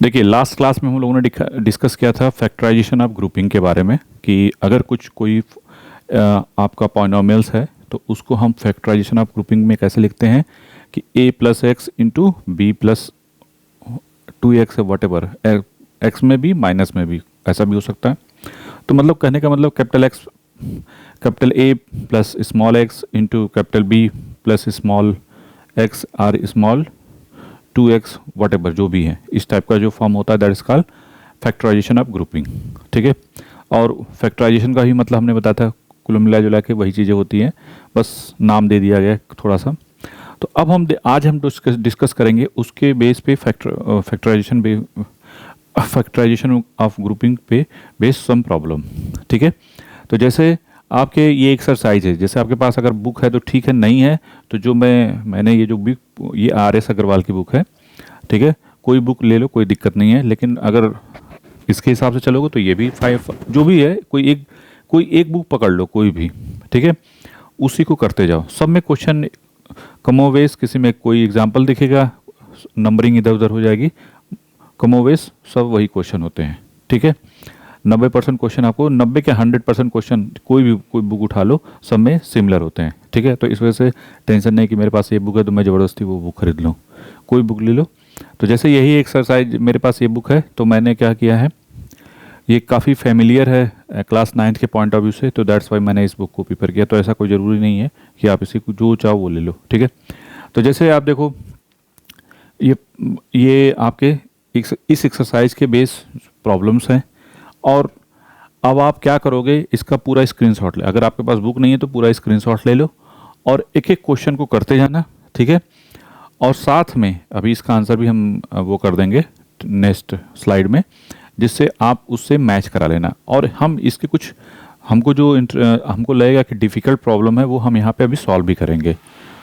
देखिए, last class में हम लोगों ने डिस्कस किया था फैक्टराइजेशन ऑफ ग्रुपिंग के बारे में कि अगर कोई आपका पॉलिनोमियल्स है तो उसको हम फैक्टराइजेशन ऑफ ग्रुपिंग में कैसे लिखते हैं कि a plus x into B plus 2x whatever, x में भी माइनस में भी ऐसा भी हो सकता है। तो मतलब कहने का मतलब capital A plus small x into capital B plus small x or small 2x whatever जो भी है, इस टाइप का जो फॉर्म होता है that is called factorisation of grouping. ठीक है, और फैक्टराइजेशन का ही मतलब हमने बताया था कुल मिला जुला के वही चीज़ें होती हैं, बस नाम दे दिया गया थोड़ा सा। तो अब आज हम डिस्कस करेंगे उसके बेस पे फैक्टराइजेशन ऑफ ग्रुपिंग पे बेस सम प्रॉब्लम। ठीक है, तो जैसे आपके ये एक्सरसाइज है, जैसे आपके पास अगर बुक है तो ठीक है, नहीं है तो जो मैंने ये जो बुक, ये RS अग्रवाल की बुक है। ठीक है, कोई बुक ले लो, कोई दिक्कत नहीं है, लेकिन अगर इसके हिसाब से चलोगे तो ये भी 5 जो भी है, कोई एक बुक पकड़ लो कोई भी। ठीक है, उसी को करते जाओ, सब में क्वेश्चन कमोवेश, किसी में कोई एग्जाम्पल दिखेगा, नंबरिंग इधर उधर हो जाएगी, कमोवेश सब वही क्वेश्चन होते हैं। ठीक है, 90% क्वेश्चन आपको 90 के 100% क्वेश्चन कोई बुक उठा लो, सब में सिमिलर होते हैं। ठीक है, तो इस वजह से टेंशन नहीं कि मेरे पास ये बुक है तो मैं ज़बरदस्ती वो बुक खरीद लूँ, कोई बुक ले लो। तो जैसे यही एक्सरसाइज मेरे पास ये बुक है, तो मैंने क्या किया है, ये काफ़ी फेमिलियर है क्लास 9th के पॉइंट ऑफ व्यू से, तो दैट्स वाई मैंने इस बुक को प्रिफर किया। तो ऐसा कोई ज़रूरी नहीं है कि आप इसी को जो चाहो वो ले लो। ठीक है, तो जैसे आप देखो ये आपके इस एक्सरसाइज के बेस प्रॉब्लम्स हैं, और अब आप क्या करोगे, इसका पूरा स्क्रीनशॉट ले, अगर आपके पास बुक नहीं है तो पूरा स्क्रीनशॉट ले लो और एक एक क्वेश्चन को करते जाना। ठीक है, और साथ में अभी इसका आंसर भी हम वो कर देंगे नेक्स्ट स्लाइड में, जिससे आप उससे मैच करा लेना। और हम इसके कुछ हमको लगेगा कि डिफ़िकल्ट प्रॉब्लम है, वो हम यहाँ पे अभी सॉल्व भी करेंगे।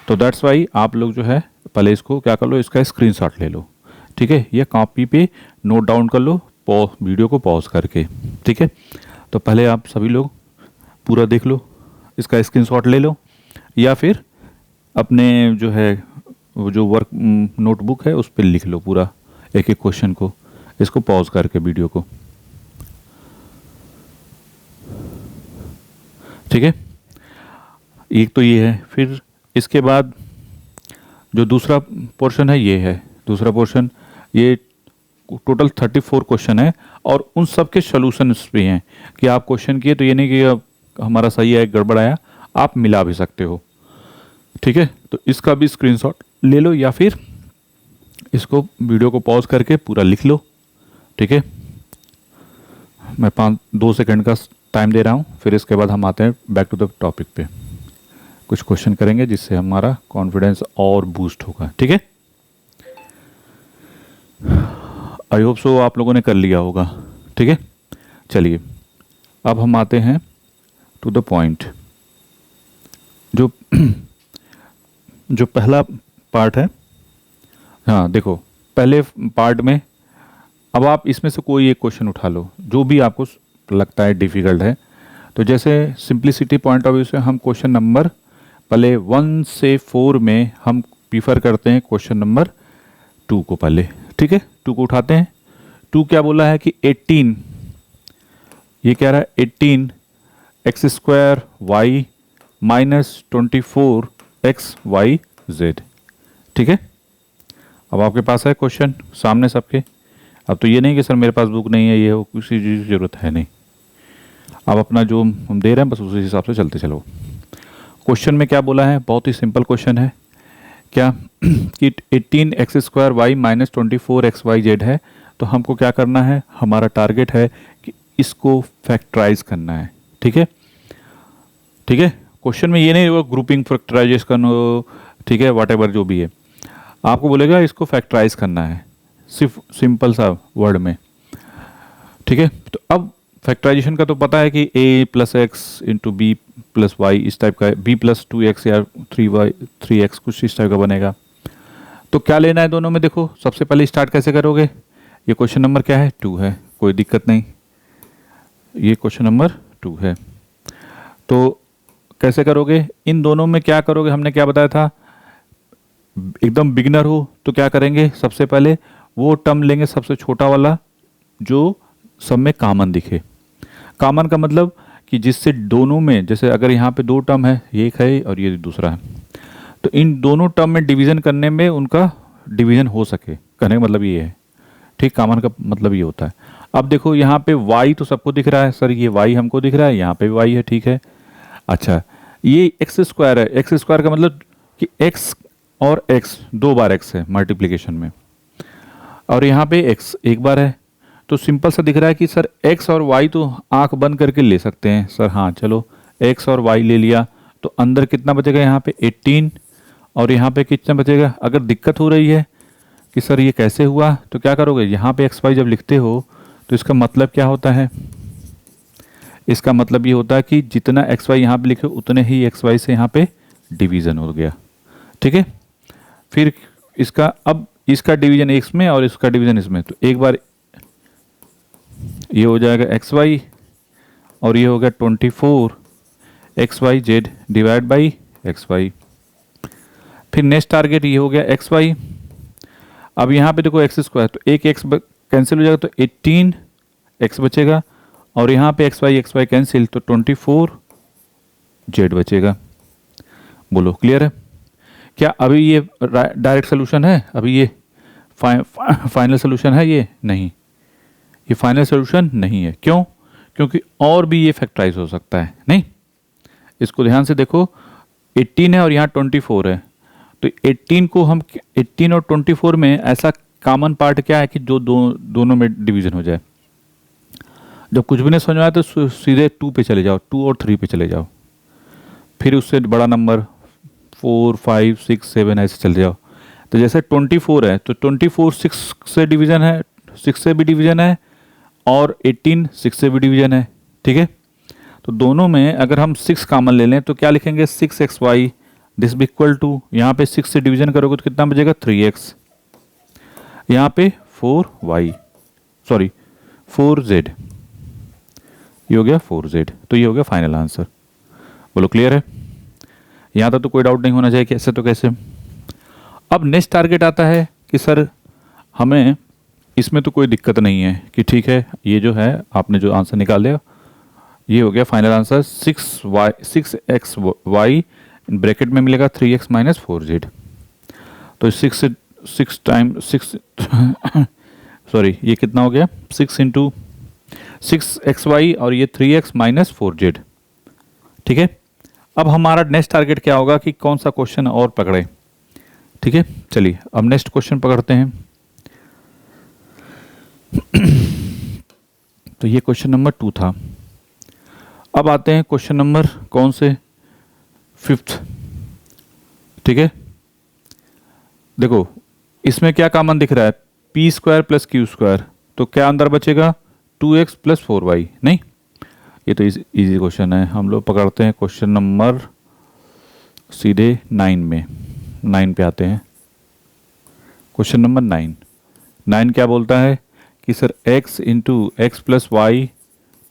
तो दैट्स वाई आप लोग जो है पहले इसको क्या कर लो, इसका स्क्रीनशॉट ले लो। ठीक है, ये कॉपी पे नोट डाउन कर लो, वीडियो को पॉज करके। ठीक है, तो पहले आप सभी लोग पूरा देख लो, इसका स्क्रीनशॉट ले लो, या फिर अपने जो है वो जो वर्क नोटबुक है उस पर लिख लो पूरा एक एक क्वेश्चन को, इसको पॉज करके वीडियो को। ठीक है, एक तो ये है, फिर इसके बाद जो दूसरा पोर्शन है ये है, दूसरा पोर्शन ये टोटल 34 क्वेश्चन है, और उन सब के सोल्यूशंस भी हैं कि आप क्वेश्चन किए तो ये नहीं कि हमारा सही है गड़बड़ आया, आप मिला भी सकते हो। ठीक है, तो इसका भी स्क्रीनशॉट ले लो, या फिर इसको वीडियो को पॉज करके पूरा लिख लो। ठीक है, मैं 2 सेकंड का टाइम दे रहा हूँ, फिर इसके बाद हम आते हैं बैक टू द टॉपिक पे, कुछ क्वेश्चन करेंगे जिससे हमारा कॉन्फिडेंस और बूस्ट होगा। ठीक है, आई होप सो आप लोगों ने कर लिया होगा। ठीक है, चलिए अब हम आते हैं टू द पॉइंट। जो पहला पार्ट है, हाँ देखो, पहले पार्ट में अब आप इसमें से कोई एक क्वेश्चन उठा लो जो भी आपको लगता है डिफ़िकल्ट है। तो जैसे सिंप्लिसिटी पॉइंट ऑफ व्यू से हम क्वेश्चन नंबर पहले 1 से 4 में हम प्रीफर करते हैं क्वेश्चन नंबर 2 को पहले। ठीक है, 2 को उठाते हैं। 2 क्या बोला है कि 18, ये कह रहा है 18 x square y minus 24 x y z. ठीक है, अब आपके पास है क्वेश्चन सामने सबके। अब तो ये नहीं कि सर मेरे पास बुक नहीं है, ये हो, किसी चीज़ की ज़रूरत है नहीं, अब अपना जो हम दे रहे हैं बस उसी हिसाब से चलते चलो। क्वेश्चन में क्या बोला है, बहुत ही सिंपल क्वेश्चन है, क्या कि 18 x square y minus 24 x y z है। तो हमको क्या करना है, हमारा टारगेट है कि इसको फैक्टराइज करना है। ठीक है, ठीक है, क्वेश्चन में ये नहीं होगा ग्रुपिंग फैक्टराइजेशन करना, ठीक है, वट एवर जो भी है, आपको बोलेगा इसको फैक्टराइज करना है, सिर्फ सिंपल सा वर्ड में। ठीक है, तो अब फैक्टराइजेशन का तो पता है कि a plus x into B plus y इस टाइप का है, b प्लस 2x या 3x कुछ इस टाइप का बनेगा। तो क्या लेना है दोनों में, देखो सबसे पहले स्टार्ट कैसे करोगे, ये क्वेश्चन नंबर क्या है 2 है, कोई दिक्कत नहीं, ये क्वेश्चन नंबर 2 है। तो कैसे करोगे, इन दोनों में क्या करोगे, हमने क्या बताया था, एकदम बिगिनर हो तो क्या करेंगे, सबसे पहले वो टर्म लेंगे सबसे छोटा वाला जो सब में कॉमन दिखे। कॉमन का मतलब कि जिससे दोनों में, जैसे अगर यहाँ पे दो टर्म है, ये एक है और ये दूसरा है, तो इन दोनों टर्म में डिवीज़न करने में उनका डिवीज़न हो सके, कहने का मतलब ये है। ठीक, कॉमन का मतलब ये होता है। अब देखो यहाँ पे y तो सबको दिख रहा है, सर ये y हमको दिख रहा है, यहाँ पे भी y है, ठीक है। अच्छा, ये एक्स स्क्वायर है, एक्स स्क्वायर का मतलब कि x और x दो बार x है मल्टीप्लिकेशन में, और यहाँ पे x एक बार है। तो सिंपल सा दिख रहा है कि सर x और y तो आंख बंद करके ले सकते हैं सर। हाँ चलो, x और y ले लिया, तो अंदर कितना बचेगा यहाँ पे 18, और यहाँ पे कितना बचेगा। अगर दिक्कत हो रही है कि सर ये कैसे हुआ, तो क्या करोगे, यहाँ पे एक्स वाई जब लिखते हो तो इसका मतलब क्या होता है, इसका मतलब ये होता है कि जितना एक्स वाई यहाँ पे लिखे उतने ही एक्स वाई से यहाँ पे डिवीज़न हो गया। ठीक है, फिर इसका, अब इसका डिवीज़न एक्स में और इसका डिवीज़न इसमें, तो एक बार ये हो जाएगा एक्स वाई और ये हो गया 24 x y z divide by x y. फिर नेक्स्ट टारगेट ये हो गया एक्स वाई। अब यहाँ पे देखो एक्स स्क्वायर, तो एक एक्स कैंसिल हो जाएगा, तो 18 एक्स बचेगा, और यहाँ पे एक्स वाई कैंसिल, तो 24 जेड बचेगा। बोलो क्लियर है क्या? अभी ये डायरेक्ट सोल्यूशन है, अभी ये फाइनल सोल्यूशन है? ये नहीं, ये फाइनल सोल्यूशन नहीं है। क्यों? क्योंकि और भी ये फैक्टराइज हो सकता है। नहीं, इसको ध्यान से देखो, 18 है और यहाँ 24 है, तो 18 को हम 18 और 24 में ऐसा कॉमन पार्ट क्या है कि जो दोनों में डिवीजन हो जाए। जब कुछ भी नहीं समझ में आया तो सीधे 2 पे चले जाओ, 2 और 3 पे चले जाओ, फिर उससे बड़ा नंबर 4, 5, 6, 7 ऐसे चले जाओ। तो जैसे 24 है तो 24 6 से डिवीजन है, 6 से भी डिवीजन है, और 18 6 से भी डिवीजन है। ठीक है, तो दोनों में अगर हम 6 कॉमन ले लें तो क्या लिखेंगे, 6xy this B equal to, यहाँ पे 6 से डिवीजन करोगे तो कितना बचेगा 3x, यहाँ पे 4y, सॉरी 4z, ये हो गया 4z। तो ये हो गया फाइनल आंसर। बोलो क्लियर है? यहाँ तक तो कोई डाउट नहीं होना चाहिए कि ऐसे तो कैसे। अब नेक्स्ट टारगेट आता है कि सर हमें इसमें तो कोई दिक्कत नहीं है कि ठीक है, ये जो है आपने जो आंसर निकाल लिया, ये हो गया फाइनल आंसर 6xy ब्रैकेट में मिलेगा 3x माइनस 4z। तो 6 टाइम 6 सॉरी ये कितना हो गया, 6 इंटू 6xy और ये 3x माइनस 4z। ठीक है, अब हमारा नेक्स्ट टारगेट क्या होगा कि कौन सा क्वेश्चन और पकड़े। ठीक है, चलिए अब नेक्स्ट क्वेश्चन पकड़ते हैं। तो ये क्वेश्चन नंबर 2 था। अब आते हैं क्वेश्चन नंबर कौन से, 5th। ठीक है, देखो इसमें क्या कॉमन दिख रहा है, P square plus Q square, तो क्या अंदर बचेगा 2x प्लस 4y। नहीं, ये तो इजी क्वेश्चन है। हम लोग पकड़ते हैं क्वेश्चन नंबर सीधे 9 में, 9 पे आते हैं। क्वेश्चन नंबर 9 क्या बोलता है कि sir x into x plus y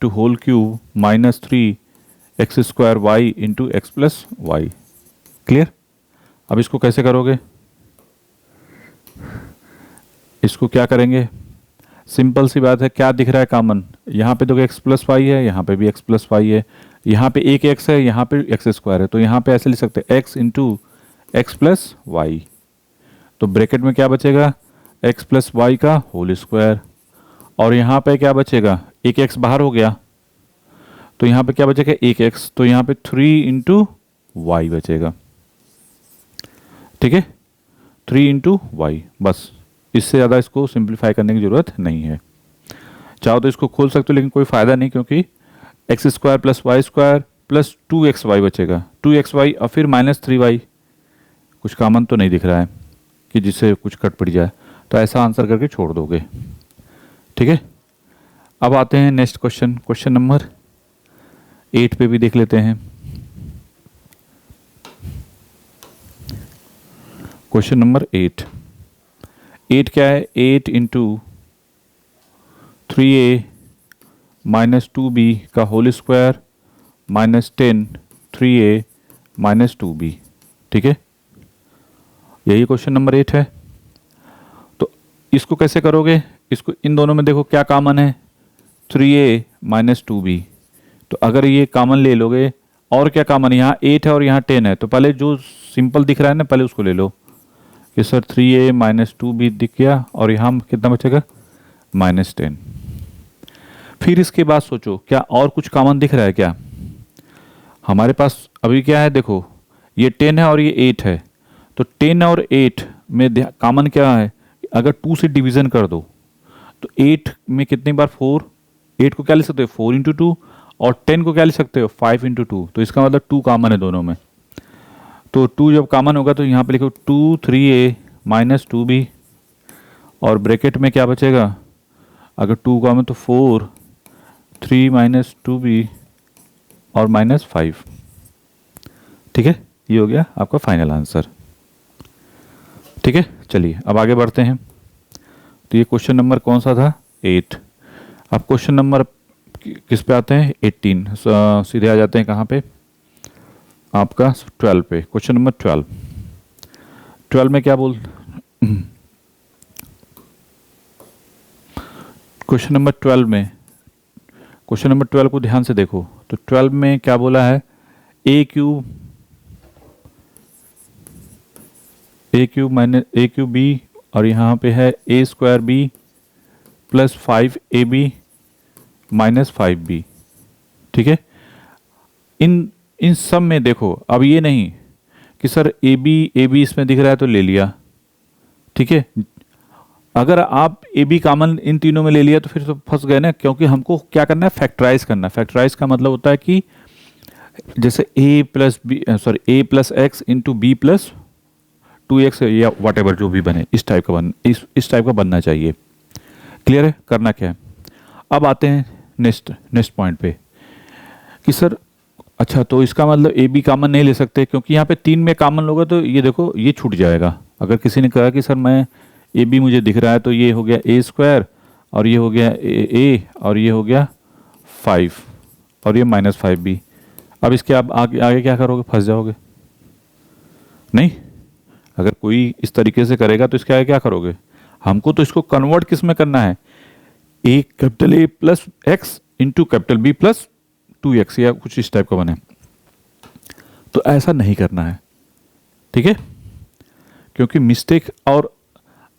to whole cube minus 3x square y into x plus y. Clear? अब इसको कैसे करोगे, इसको क्या करेंगे, सिंपल सी बात है, क्या दिख रहा है कॉमन, यहाँ पे देखो x प्लस वाई है, यहाँ पे भी x प्लस वाई है, यहाँ पे एक x है, यहाँ पे एक्स स्क्वायर है, तो यहाँ पे ऐसे लिख सकते हैं x into x plus y. तो ब्रैकेट में क्या बचेगा, x प्लस वाई का होल स्क्वायर, और यहाँ पे क्या बचेगा, एक x बाहर हो गया, तो यहाँ पे क्या बचेगा एक x, तो यहाँ पे 3 इंटू वाई बचेगा। ठीक है, 3 इंटू वाई, बस इससे ज़्यादा इसको सिंप्लीफाई करने की ज़रूरत नहीं है। चाहो तो इसको खोल सकते हो, लेकिन कोई फ़ायदा नहीं, क्योंकि x square plus y square plus 2xy बचेगा, 2xy और फिर माइनस 3y। कुछ कॉमन तो नहीं दिख रहा है कि जिससे कुछ कट पड़ जाए, तो ऐसा आंसर करके छोड़ दोगे। ठीक है, अब आते हैं नेक्स्ट क्वेश्चन, क्वेश्चन नंबर 8 पे भी देख लेते हैं। क्वेश्चन नंबर 8 क्या है, 8 इंटू 3a माइनस 2b का whole square minus 10 3a minus 2b। ठीक है, यही क्वेश्चन नंबर 8 है। तो इसको कैसे करोगे, इसको इन दोनों में देखो क्या कॉमन है, 3a माइनस 2b। तो अगर ये कॉमन ले लोगे, और क्या कॉमन है, यहाँ 8 है और यहाँ 10 है, तो पहले जो सिंपल दिख रहा है ना पहले उसको ले लो कि सर 3a माइनस 2b दिख गया, और यहाँ कितना बचेगा -10। फिर इसके बाद सोचो क्या और कुछ कॉमन दिख रहा है क्या। हमारे पास अभी क्या है, देखो ये 10 है और ये 8 है, तो 10 और 8 में कॉमन क्या है, अगर 2 से डिवीजन कर दो तो 8 में कितनी बार 4, 8 को क्या लिख सकते हो 4 इंटू 2, और 10 को क्या लिख सकते हो 5 इंटू 2, तो इसका मतलब 2 कॉमन है दोनों में। तो 2 जब कॉमन होगा तो यहाँ पे लिखो 2 3a माइनस 2b, और ब्रैकेट में क्या बचेगा, अगर 2 कॉमन तो 4 3 माइनस 2b और -5। ठीक है, ये हो गया आपका फाइनल आंसर। ठीक है, चलिए अब आगे बढ़ते हैं। तो ये क्वेश्चन नंबर कौन सा था, 8। अब क्वेश्चन नंबर किस पे आते हैं, 18। सीधे आ जाते हैं कहाँ पे, आपका 12 पे। क्वेश्चन नंबर 12 में क्या बोल क्वेश्चन नंबर 12 को ध्यान से देखो। तो 12 में क्या बोला है, A cube minus A cube B, और यहाँ पे है A square B plus 5ab minus 5b। ठीक है, इन सब में देखो, अब ये नहीं कि सर ए बी इसमें दिख रहा है तो ले लिया। ठीक है, अगर आप ए बी कॉमन इन तीनों में ले लिया तो फिर तो फंस गए ना, क्योंकि हमको क्या करना है, फैक्टराइज करना। फैक्टराइज का मतलब होता है कि जैसे A plus x into B plus 2x या वट एवर जो भी बने, इस टाइप का बनना चाहिए। क्लियर है, करना क्या है। अब आते हैं नेक्स्ट पॉइंट पे कि सर अच्छा, तो इसका मतलब ए बी कॉमन नहीं ले सकते, क्योंकि यहाँ पे 3 में कॉमन लोगे तो ये देखो ये छूट जाएगा। अगर किसी ने कहा कि सर मैं ए बी मुझे दिख रहा है, तो ये हो गया ए स्क्वायर, और ये हो गया ए, और ये हो गया 5, और ये -5b। अब इसके आप आगे क्या करोगे, फंस जाओगे नहीं। अगर कोई इस तरीके से करेगा तो इसके आगे क्या करोगे, हमको तो इसको कन्वर्ट किस में करना है, A capital A plus x into capital B plus 2x, या कुछ इस टाइप का बने। तो ऐसा नहीं करना है, ठीक है, क्योंकि मिस्टेक, और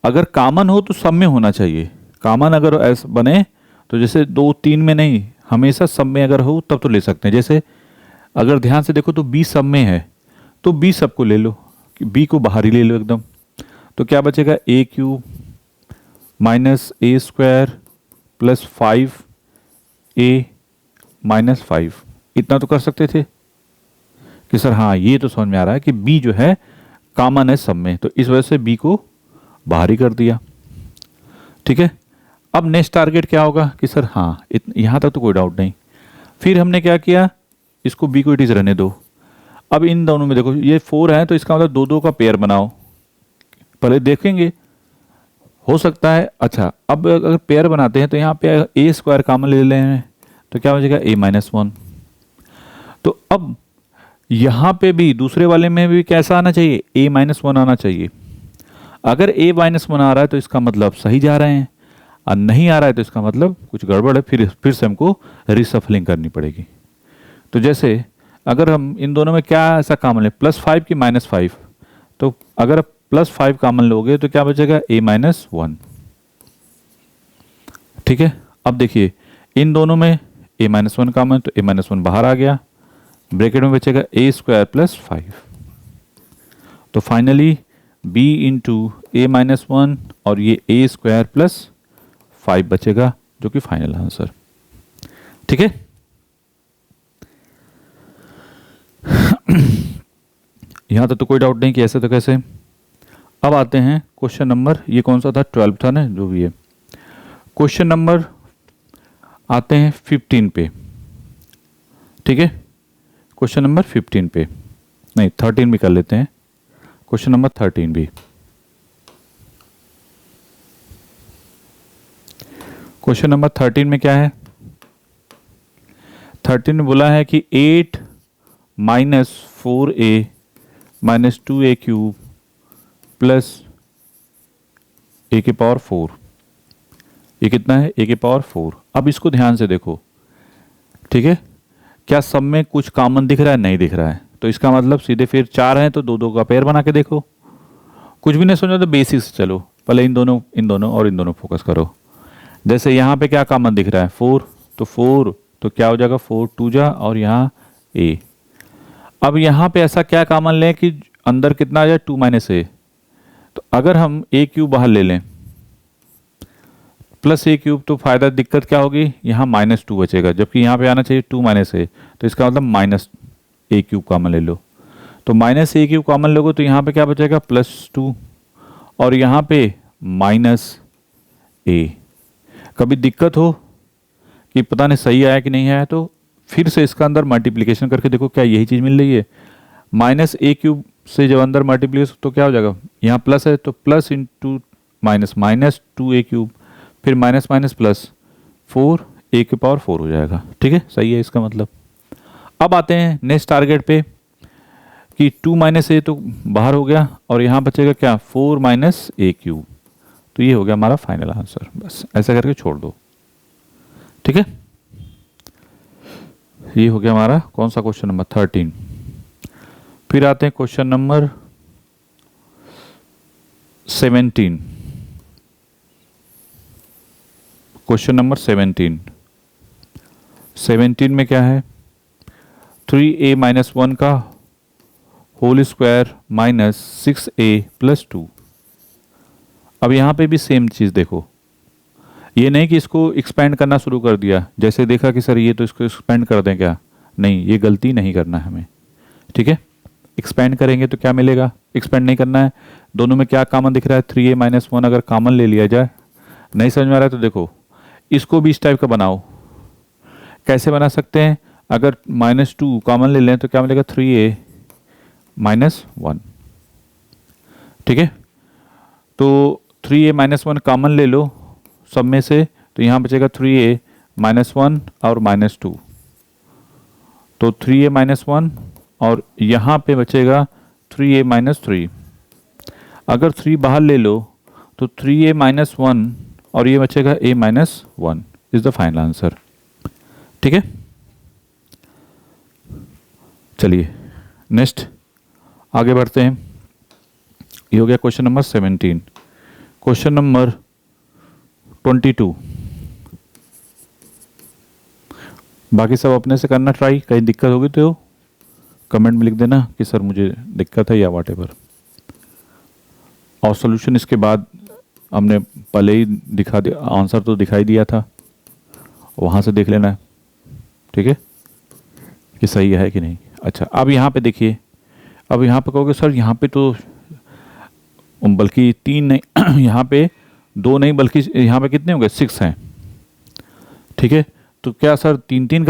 अगर कॉमन हो तो सब में होना चाहिए। कॉमन अगर ऐसा बने तो जैसे 2 3 में नहीं, हमेशा सब में अगर हो तब तो ले सकते हैं। जैसे अगर ध्यान से देखो तो b सब में है, तो b सबको ले लो, b को बाहर ही ले लो एकदम। तो क्या बचेगा, ए क्यूब माइनस ए स्क्वायर प्लस 5a माइनस 5। इतना तो कर सकते थे कि सर हाँ ये तो समझ में आ रहा है कि b जो है कॉमन है सब में, तो इस वजह से b को बाहर ही कर दिया। ठीक है, अब नेक्स्ट टारगेट क्या होगा कि सर हाँ यहाँ तक तो कोई डाउट नहीं। फिर हमने क्या किया, इसको b को इट इज रहने दो। अब इन दोनों में देखो ये 4 है, तो इसका मतलब 2 2 का पेयर बनाओ, पहले देखेंगे हो सकता है। अच्छा, अब अगर पेयर बनाते हैं तो यहाँ पे ए स्क्वायर कॉमन ले ले हैं, तो क्या बचेगा a-1। तो अब यहाँ पे भी दूसरे वाले में भी कैसा आना चाहिए, a-1 आना चाहिए। अगर a-1 आ रहा है तो इसका मतलब सही जा रहे हैं, और नहीं आ रहा है तो इसका मतलब कुछ गड़बड़ है, फिर से हमको रिसफलिंग करनी पड़ेगी। तो जैसे अगर हम इन दोनों में क्या ऐसा कॉमन है, +5 की -5, तो अगर +5 कॉमन लोगे तो क्या बचेगा, a-1। ठीक है, अब देखिए इन दोनों में a-1 कॉमन, तो a-1 बाहर आ गया, ब्रैकेट में बचेगा a स्क्वायर प्लस 5। तो फाइनली b इंटू a-1 और ये a स्क्वायर प्लस 5 बचेगा, जो कि फाइनल आंसर। ठीक है, यहां तक तो कोई डाउट नहीं कि ऐसे तो कैसे। अब आते हैं क्वेश्चन नंबर, ये कौन सा था, 12 था ना, जो भी है। क्वेश्चन नंबर आते हैं 15 पे। ठीक है, क्वेश्चन नंबर 15 पे नहीं 13 भी कर लेते हैं, क्वेश्चन नंबर 13 भी। क्वेश्चन नंबर 13 में क्या है, 13 में बोला है कि 8 minus 4a minus 2a cube plus A के पावर 4, ये कितना है ए के पावर 4। अब इसको ध्यान से देखो, ठीक है, क्या सब में कुछ कॉमन दिख रहा है? नहीं दिख रहा है, तो इसका मतलब सीधे फिर 4 हैं तो 2 2 का पेयर बना के देखो। कुछ भी नहीं समझा तो बेसिक से चलो, पहले इन दोनों और इन दोनों फोकस करो। जैसे यहाँ पे क्या कॉमन दिख रहा है? 4, तो 4 तो क्या हो जाएगा 4 2 जा और यहाँ ए। अब यहाँ पे ऐसा क्या कॉमन लें कि अंदर कितना आ जाए 2 माइनस ए। तो अगर हम ए क्यूब बाहर ले लें प्लस ए क्यूब, तो फायदा दिक्कत क्या होगी? यहाँ -2 बचेगा, जबकि यहाँ पे आना चाहिए 2 माइनस ए, तो इसका मतलब माइनस ए क्यूब कॉमन ले लो। तो माइनस ए क्यूब कॉमन लोगे तो यहाँ पे क्या बचेगा? +2 और यहाँ पे माइनस ए। कभी दिक्कत हो कि पता नहीं सही आया कि नहीं आया, तो फिर से इसका अंदर मल्टीप्लिकेशन करके देखो क्या यही चीज़ मिल रही है? माइनस ए क्यूब से जब अंदर मल्टीप्लिकेशन तो क्या हो जाएगा? यहाँ प्लस है तो प्लस इंटू माइनस, -2 ए क्यूब, फिर माइनस माइनस प्लस 4 ए के पावर 4 हो जाएगा। ठीक है, सही है इसका मतलब। अब आते हैं नेक्स्ट टारगेट पे कि 2 माइनस ए तो बाहर हो गया और यहाँ बचेगा क्या? 4 माइनस ए क्यूब। तो ये हो गया हमारा फाइनल आंसर। बस ऐसा करके छोड़ दो। ठीक है, ये हो गया हमारा कौन सा क्वेश्चन नंबर 13। फिर आते हैं क्वेश्चन नंबर 17। क्वेश्चन नंबर 17 में क्या है? 3a - 1 का होल स्क्वायर माइनस 6a + 2। अब यहाँ पे भी सेम चीज़ देखो, ये नहीं कि इसको एक्सपेंड करना शुरू कर दिया, जैसे देखा कि सर ये तो इसको एक्सपेंड कर दें क्या? नहीं, ये गलती नहीं करना है हमें। ठीक है, एक्सपेंड करेंगे तो क्या मिलेगा? एक्सपेंड नहीं करना है। दोनों में क्या कॉमन दिख रहा है? 3a - 1 अगर कॉमन ले लिया जाए, नहीं समझ में आ रहा है तो देखो इसको भी इस टाइप का बनाओ। कैसे बना सकते हैं? अगर -2 कॉमन ले लें तो क्या मिलेगा? 3a - 1। ठीक है, तो 3a - 1 कॉमन ले लो सब में से, तो यहाँ बचेगा 3a - 1 और -2, तो 3a - 1 और यहाँ पे बचेगा 3a - 3। अगर 3 बाहर ले लो तो 3a - 1 और ये बचेगा a - 1 is the final answer. ठीक है, चलिए नेक्स्ट आगे बढ़ते हैं। ये हो गया क्वेश्चन नंबर 17। Question number 22। बाकी सब अपने से करना ट्राई, कहीं दिक्कत होगी तो कमेंट में लिख देना कि सर मुझे दिक्कत है या व्हाटएवर। और सॉल्यूशन इसके बाद हमने पहले ही दिखा दिया, आंसर तो दिखाई दिया था, वहाँ से देख लेना है। ठीक है, कि सही है कि नहीं। अच्छा, अब यहाँ पे देखिए, अब यहाँ पे कहोगे सर यहाँ पे तो बल्कि 3 नहीं यहाँ पे 2 नहीं बल्कि यहाँ पे कितने हो गए? 6 हैं। ठीक है, तो क्या सर 3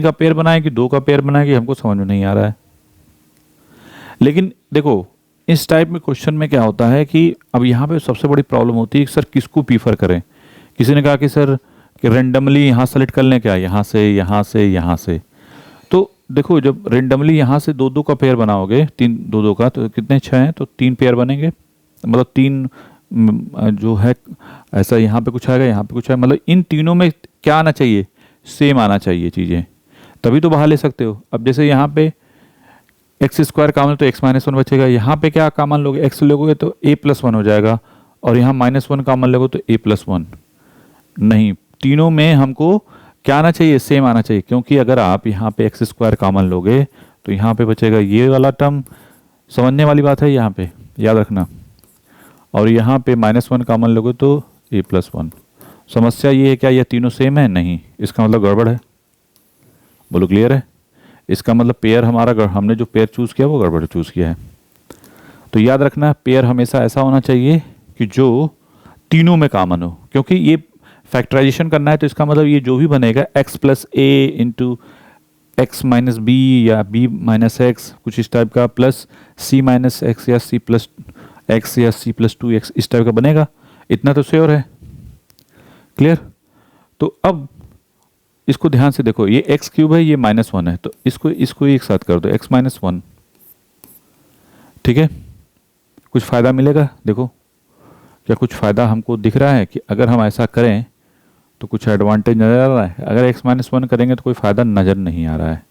का पेयर बनाए कि 2 का पेयर बनाए कि हमको समझ में नहीं आ रहा है। लेकिन देखो इस टाइप में क्वेश्चन में क्या होता है कि अब यहाँ पे सबसे बड़ी प्रॉब्लम होती है कि सर किसको प्रीफर करें। किसी ने कहा कि सर कि रेंडमली यहाँ सेलेक्ट कर लें क्या, यहाँ से यहाँ से यहाँ से। तो देखो जब रेंडमली यहाँ से 2 2 का पेयर बनाओगे, 3 2 2 का, तो कितने 6 हैं, तो 3 पेयर बनेंगे, मतलब 3 जो है ऐसा यहाँ पे कुछ आएगा, यहाँ पे कुछ है, मतलब इन तीनों में क्या आना चाहिए? सेम आना चाहिए चीज़ें, तभी तो बाहर ले सकते हो। अब जैसे यहाँ पे x² कॉमन तो x - 1 बचेगा, यहाँ पे क्या कॉमन लोगे? x लोगे तो a + 1 हो जाएगा, और यहाँ -1 कॉमन लोगे तो a + 1। नहीं, तीनों में हमको क्या आना चाहिए? सेम आना चाहिए, क्योंकि अगर आप यहाँ पे x² कॉमन लोगे तो यहाँ पे बचेगा ये वाला टर्म। समझने वाली बात है यहाँ पे, याद रखना। और यहाँ पे -1 कॉमन लोगे तो a + 1। समस्या ये है क्या ये तीनों सेम है? नहीं, इसका मतलब गड़बड़ है। बोलो क्लियर है? इसका मतलब पेयर हमारा, हमने जो पेयर चूज़ किया वो गड़बड़ चूज़ किया है। तो याद रखना पेयर हमेशा ऐसा होना चाहिए कि जो तीनों में कॉमन हो, क्योंकि ये फैक्टराइजेशन करना है, तो इसका मतलब ये जो भी बनेगा x + a × x - b या b - x कुछ इस टाइप का, प्लस c - x या c + x या c + 2x इस टाइप का बनेगा। इतना तो श्योर है। क्लियर? तो अब इसको ध्यान से देखो, ये x³ है, ये -1 है, तो इसको एक साथ कर दो, x - 1। ठीक है, कुछ फ़ायदा मिलेगा। देखो क्या कुछ फ़ायदा हमको दिख रहा है कि अगर हम ऐसा करें तो कुछ एडवांटेज नज़र आ रहा है? अगर x-1 करेंगे तो कोई फ़ायदा नज़र नहीं आ रहा है।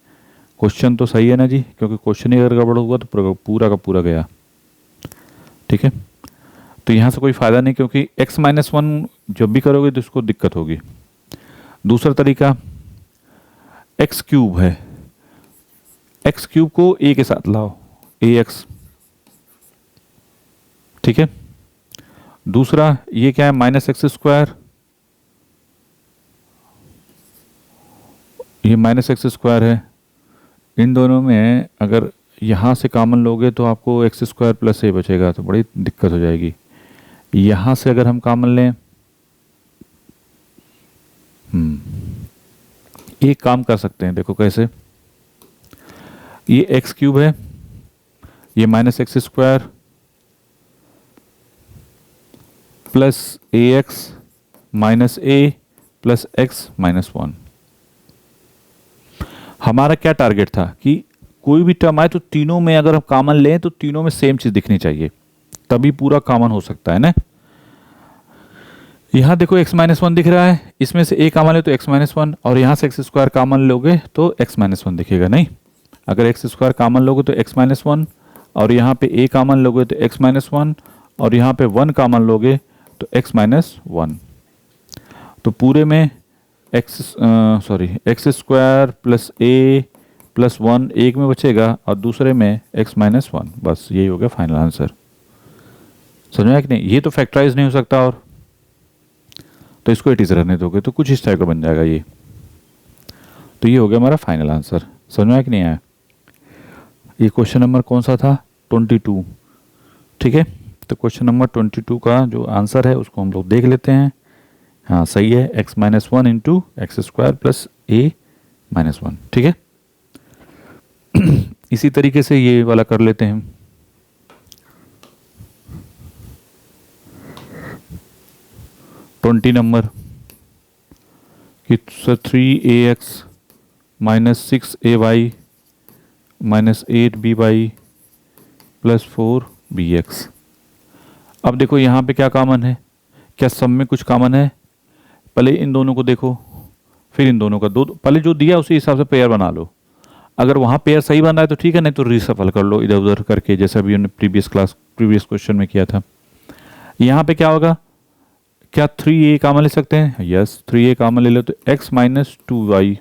क्वेश्चन तो सही है ना जी, क्योंकि क्वेश्चन ही अगर गड़बड़ हुआ तो पूरा का पूरा गया। ठीक है, तो यहाँ से कोई फ़ायदा नहीं, क्योंकि x-1 जब भी करोगे तो इसको दिक्कत होगी। दूसरा तरीका एक्स क्यूब है, एक्स क्यूब को a के साथ लाओ, ax। ठीक है, दूसरा ये क्या है, -x², ये -x² है। इन दोनों में अगर यहाँ से कॉमन लोगे तो आपको x² + a बचेगा, तो बड़ी दिक्कत हो जाएगी। यहाँ से अगर हम कॉमन लें, एक काम कर सकते हैं, देखो कैसे। ये एक्स क्यूब है, ये -x² plus ax minus a plus x-1। हमारा क्या टारगेट था कि कोई भी टर्म आए तो तीनों में अगर हम कॉमन लें तो तीनों में सेम चीज दिखनी चाहिए, तभी पूरा कॉमन हो सकता है ना। यहां देखो x-1 दिख रहा है, इसमें से a कॉमन ले तो x-1, और यहां से x² कॉमन लोगे तो x-1 दिखेगा। नहीं, अगर x² कॉमन लोगे तो x-1, और यहाँ पे a कॉमन लोगे तो x-1, और यहाँ पे 1 कॉमन लोगे तो x-1। तो पूरे में x² प्लस a प्लस 1 एक में बचेगा और दूसरे में x-1। बस यही हो गया फाइनल आंसर। समझ में आया कि नहीं? ये तो फैक्टराइज नहीं हो सकता, और तो इसको इट इज रहने दोगे तो कुछ इस टाइप का बन जाएगा ये। तो ये हो गया हमारा फाइनल आंसर। समझ में आया कि नहीं आया? ये क्वेश्चन नंबर कौन सा था? 22। ठीक है, तो क्वेश्चन नंबर 22 का जो आंसर है उसको हम लोग देख लेते हैं। हाँ सही है, x-1 into x² plus a-1। ठीक है, इसी तरीके से ये वाला कर लेते हैं हम। ट्वेंटी नंबर कि 3ax minus 6ay minus 8by plus 4bx। अब देखो यहाँ पे क्या कॉमन है, क्या सब में कुछ कॉमन है? पहले इन दोनों को देखो, फिर इन दोनों का दो, पहले जो दिया उसी हिसाब से पेयर बना लो। अगर वहाँ पेयर सही बन रहा है तो ठीक है, नहीं तो रीसफल कर लो इधर उधर करके, जैसा भी हमने प्रीवियस क्वेश्चन में किया था। यहाँ पे क्या होगा, क्या 3a कॉमन ले सकते हैं? यस, 3a कॉमन ले लो तो x-2y।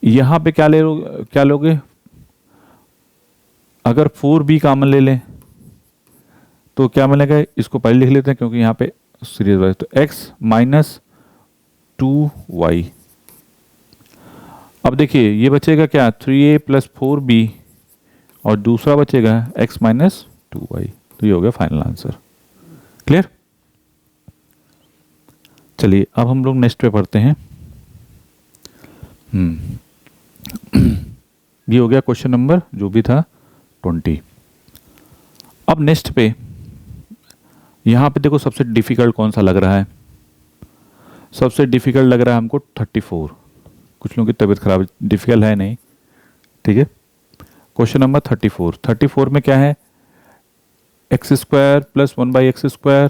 यहाँ पे क्या लोगे? अगर 4b कॉमन ले लें तो क्या मिलेगा? इसको पहले लिख लेते हैं क्योंकि यहाँ पे सीरीज वाइज, तो x-2y। अब देखिए ये बचेगा क्या, 3a प्लस 4b, और दूसरा बचेगा x-2y। तो ये हो गया फाइनल आंसर। क्लियर? चलिए अब हम लोग नेक्स्ट पे पढ़ते हैं। ये हो गया क्वेश्चन नंबर जो भी था 20। अब नेक्स्ट पे यहाँ पे देखो सबसे डिफिकल्ट कौन सा लग रहा है? सबसे डिफिकल्ट लग रहा है हमको 34। कुछ लोगों की तबीयत खराब है, डिफिकल्ट है नहीं। ठीक है, क्वेश्चन नंबर 34। 34 में क्या है? x² plus 1/x²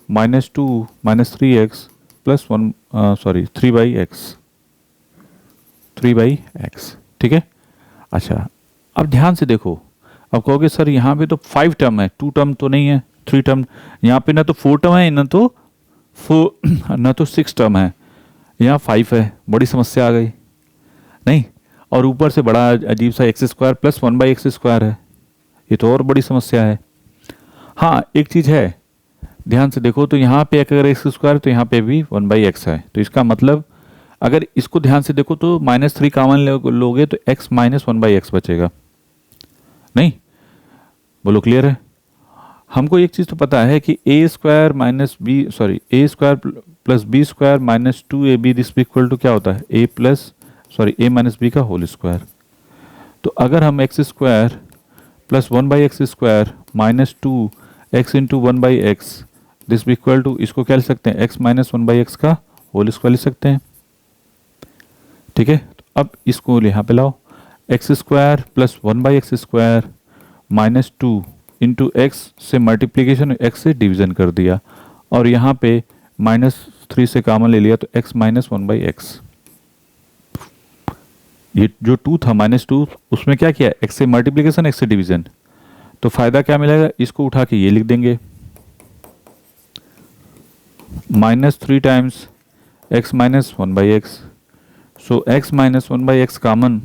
minus 2 minus 3x plus 3/x। ठीक है, अच्छा अब ध्यान से देखो। अब कहोगे सर यहाँ पे तो 5 टर्म है, 2 टर्म तो नहीं है, 3 टर्म। यहाँ पे ना तो 4 टर्म है, ना तो 6 टर्म है, यहाँ 5 है। बड़ी समस्या आ गई नहीं? और ऊपर से बड़ा अजीब सा x² प्लस 1/x² है, ये तो और बड़ी समस्या है। हाँ एक चीज़ है, ध्यान से देखो, तो यहाँ पे अगर x² तो यहाँ पे भी 1/x है, तो इसका मतलब अगर इसको ध्यान से देखो तो -3 कॉमन लोगे तो x माइनस 1/x बचेगा। नहीं, बोलो क्लियर है? हमको एक चीज़ तो पता है कि a² plus b² minus 2ab this equal to क्या होता है? a माइनस b का होल स्क्वायर। तो अगर हम x² plus 1/x² minus 2x into 1/x this equal to, इसको क्या लिख सकते हैं? x माइनस 1/x का होल स्क्वायर लिख सकते हैं। ठीक है, तो अब इसको यहाँ पे लाओ, x² plus 1/x² minus 2 into x से मल्टीप्लीकेशन, एक्स से डिवीज़न कर दिया, और यहाँ पे -3 से कॉमन ले लिया तो x माइनस 1/x। ये जो 2 था -2, उसमें क्या किया, x से मल्टीप्लीकेशन, x से डिवीज़न, तो फ़ायदा क्या मिलेगा, इसको उठा के ये लिख देंगे, -3 टाइम्स x माइनस 1/x। सो x माइनस 1/x कॉमन,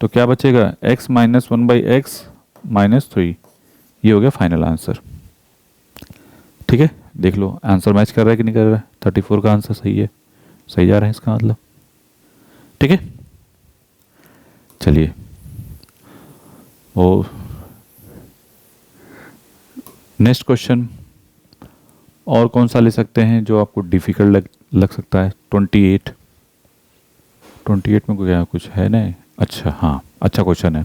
तो क्या बचेगा, x माइनस 1/x -3। ये हो गया फाइनल आंसर। ठीक है, देख लो आंसर मैच कर रहा है कि नहीं कर रहा है। 34 का आंसर सही है, सही जा रहा है इसका मतलब। ठीक है, चलिए, और नेक्स्ट क्वेश्चन और कौन सा ले सकते हैं जो आपको डिफिकल्ट लग सकता है। 28 में क्या कुछ है नहीं, अच्छा हाँ, अच्छा क्वेश्चन है।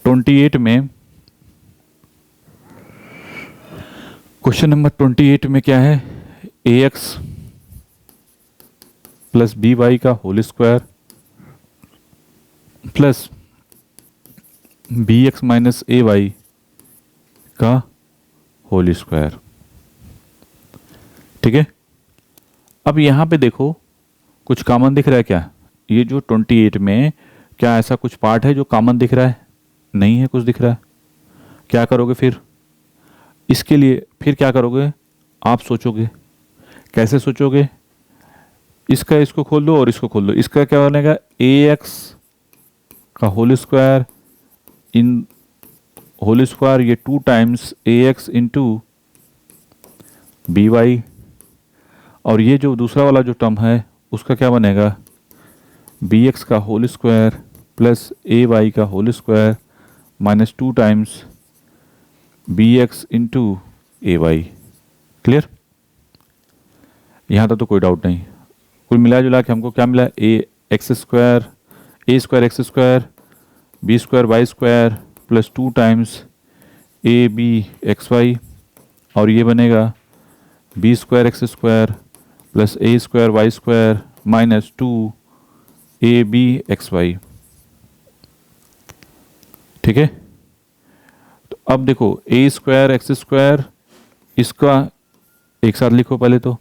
28 में, क्वेश्चन नंबर 28 में क्या है, ax प्लस बी वाई का whole square plus B X minus A Y का होल स्क्वायर। ठीक है, अब यहाँ पे देखो कुछ कॉमन दिख रहा है क्या, ये जो 28 में क्या ऐसा कुछ पार्ट है जो कॉमन दिख रहा है, नहीं है कुछ दिख रहा है। क्या करोगे फिर, इसके लिए फिर क्या करोगे, आप सोचोगे, कैसे सोचोगे, इसका इसको खोल दो और इसको खोल दो, इसका क्या बनेगा, ए एक्स का होल स्क्वायर इन होल स्क्वायर, ये 2 times a x into b y, और ये जो दूसरा वाला जो टर्म है उसका क्या बनेगा, बी एक्स का whole square plus A Y का whole square -2 times B X into A Y. Clear, यहाँ तक तो कोई डाउट नहीं। कुल मिला जुला के हमको क्या मिला, A square X square B square Y square plus 2 times A B X Y, और ये बनेगा B square X square plus A square Y square -2 A B X Y. ठीक है, तो अब देखो ए स्क्वायर एक्स स्क्वायर, इसका एक साथ लिखो पहले तो,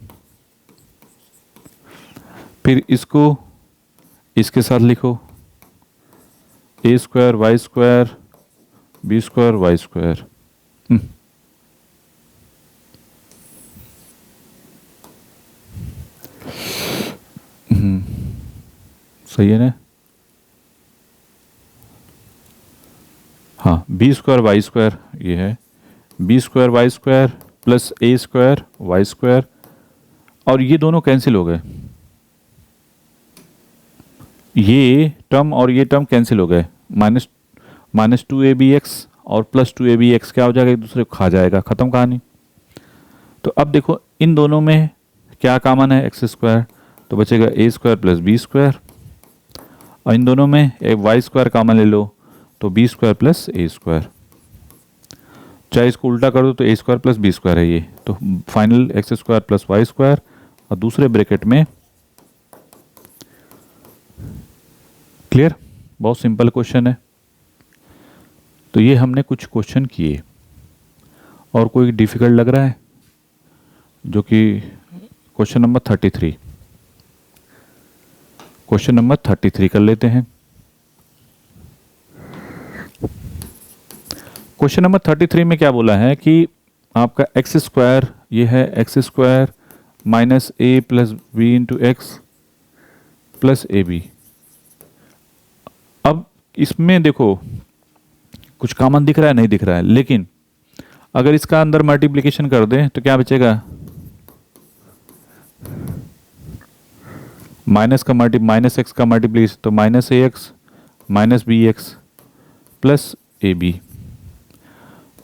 फिर इसको इसके साथ लिखो, A square Y square B square Y square. सही है ना, हाँ, बी स्क्वायर वाई स्क्वायर ये है, B square Y square plus ए स्क्वायर वाई स्क्वायर, और ये दोनों कैंसिल हो गए, ये टर्म और ये टर्म कैंसिल हो गए, -2 ए बी एक्स और +2 ए बी एक्स क्या हो जाएगा, एक दूसरे को खा जाएगा, खत्म कहानी। तो अब देखो इन दोनों में क्या कॉमन है, एक्स स्क्वायर, तो बचेगा ए स्क्वायर प्लस बी स्क्वायर, और इन दोनों में एक वाई स्क्वायर कॉमन ले लो तो बी स्क्वायर प्लस ए स्क्वायर, चाहे इसको उल्टा कर दो तो a square plus b square है ये, तो final x square plus y square, और दूसरे ब्रैकेट में। क्लियर, बहुत सिंपल क्वेश्चन है। तो ये हमने कुछ क्वेश्चन किए, और कोई डिफिकल्ट लग रहा है, जो कि क्वेश्चन नंबर 33, क्वेश्चन नंबर 33 कर लेते हैं। क्वेश्चन नंबर 33 में क्या बोला है कि आपका एक्स स्क्वायर, ये है x square minus a plus b into x plus a b. अब इसमें देखो कुछ कॉमन दिख रहा है, नहीं दिख रहा है, लेकिन अगर इसका अंदर मल्टीप्लिकेशन कर दें तो क्या बचेगा, माइनस एक्स का मल्टीप्लिकेशन, तो minus a x minus b x plus a b,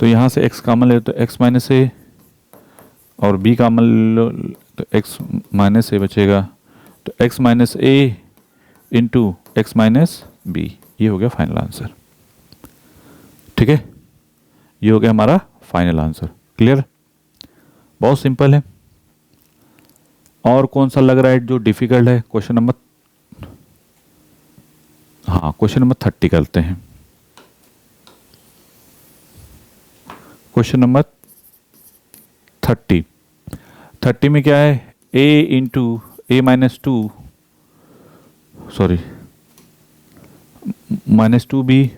तो यहाँ से x कॉमन ले तो x माइनस ए, और b कॉमन लो तो x माइनस ए बचेगा, तो x माइनस ए इंटू एक्स माइनस बी, ये हो गया फाइनल आंसर। ठीक है, ये हो गया हमारा फाइनल आंसर। क्लियर, बहुत सिंपल है। और कौन सा लग रहा है जो डिफिकल्ट है, क्वेश्चन नंबर, हाँ क्वेश्चन नंबर 30 करते हैं। Question number 30। 30 में क्या है, a into a minus two, sorry minus two b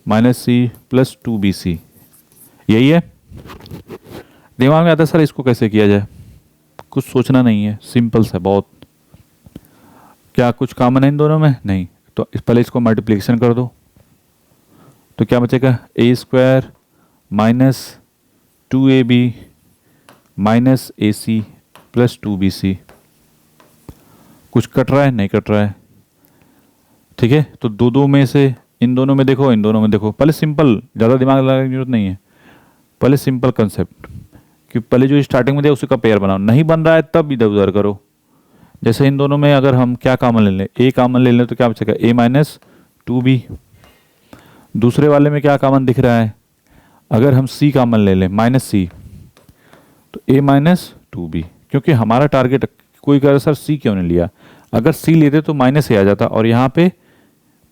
minus c plus two b c, यही है। दिमाग में आता है सर इसको कैसे किया जाए, कुछ सोचना नहीं है, सिंपल सा बहुत। क्या कुछ कॉमन है इन दोनों में, नहीं, तो पहले इसको मल्टीप्लिकेशन कर दो, तो क्या बचेगा, ए स्क्वायर माइनस 2ab माइनस ए सी प्लस 2bc। कुछ कट रहा है, नहीं कट रहा है, ठीक है। तो दो दो में से इन दोनों में देखो, इन दोनों में देखो, पहले सिंपल, ज़्यादा दिमाग लगाने की जरूरत नहीं है, पहले सिंपल कंसेप्ट कि पहले जो स्टार्टिंग में दे उसी का पेयर बनाओ, नहीं बन रहा है तब इधर उधर करो। जैसे इन दोनों में अगर हम क्या कॉमन ले लें, ए कॉमन ले लें तो क्या बचेगा, ए माइनस टू बी। दूसरे वाले में क्या कॉमन दिख रहा है, अगर हम सी कॉमन ले लें माइनस सी, तो ए माइनस टू बी, क्योंकि हमारा टारगेट, कोई कह रहा सर सी क्यों नहीं लिया, अगर सी लेते तो माइनस ए आ जाता और यहाँ पे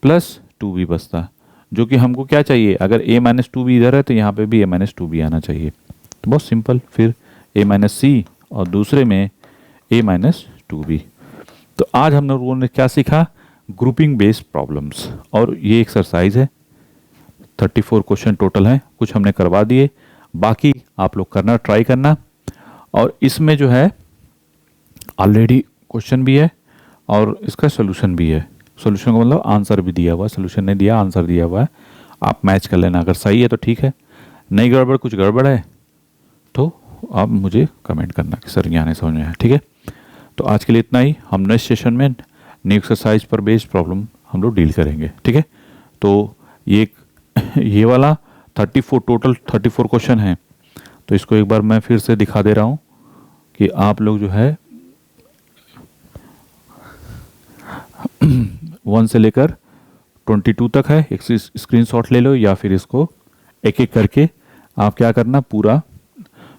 प्लस टू बी बचता, जो कि हमको क्या चाहिए, अगर ए माइनस टू बी इधर है तो यहाँ पे भी ए माइनस टू बी आना चाहिए। तो बहुत सिंपल, फिर ए माइनस सी और दूसरे में ए माइनस टू बी। तो आज हम लोगों ने क्या सीखा, ग्रुपिंग बेस्ड प्रॉब्लम्स, और ये एक्सरसाइज है। 34 क्वेश्चन टोटल हैं, कुछ हमने करवा दिए, बाकी आप लोग करना, ट्राई करना। और इसमें जो है ऑलरेडी क्वेश्चन भी है और इसका सोल्यूशन भी है। सोल्यूशन का मतलब आंसर भी दिया हुआ है, सोल्यूशन नहीं दिया, आंसर दिया हुआ है, आप मैच कर लेना, अगर सही है तो ठीक है, नहीं गड़बड़, कुछ गड़बड़ है तो आप मुझे कमेंट करना कि सर यहाँ नहीं समझ में आया, ठीक है। तो आज के लिए इतना ही, हम नेक्स्ट सेशन में न्यू एक्सरसाइज पर बेस्ड प्रॉब्लम हम लोग डील करेंगे, ठीक है। तो ये वाला 34 टोटल 34 क्वेश्चन हैं, तो इसको एक बार मैं फिर से दिखा दे रहा हूँ कि आप लोग जो है 1 से लेकर 22 तक है, एक स्क्रीनशॉट ले लो या फिर इसको एक एक करके आप क्या करना, पूरा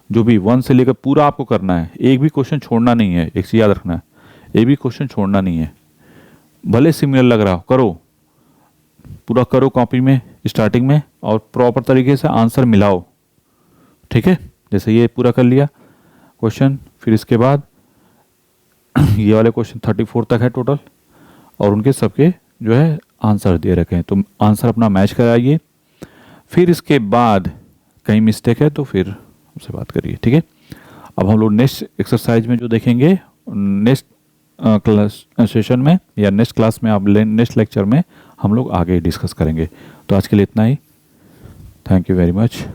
जो भी 1 से लेकर पूरा आपको करना है, एक भी क्वेश्चन छोड़ना नहीं है, एक चीज याद रखना है, एक भी क्वेश्चन छोड़ना नहीं है, भले सिमिलर लग रहा हो, करो, पूरा करो कॉपी में स्टार्टिंग में, और प्रॉपर तरीके से आंसर मिलाओ, ठीक है। जैसे ये पूरा कर लिया क्वेश्चन, फिर इसके बाद ये वाले क्वेश्चन 34 तक है टोटल, और उनके सबके जो है आंसर दे रखे हैं, तो आंसर अपना मैच कराइए। फिर इसके बाद कहीं मिस्टेक है तो फिर हमसे बात करिए, ठीक है। अब हम लोग नेक्स्ट एक्सरसाइज में जो देखेंगे, नेक्स्ट क्लास सेशन में या नेक्स्ट क्लास में, आप नेक्स्ट लेक्चर में हम लोग आगे डिस्कस करेंगे। तो आज के लिए इतना ही, थैंक यू वेरी मच।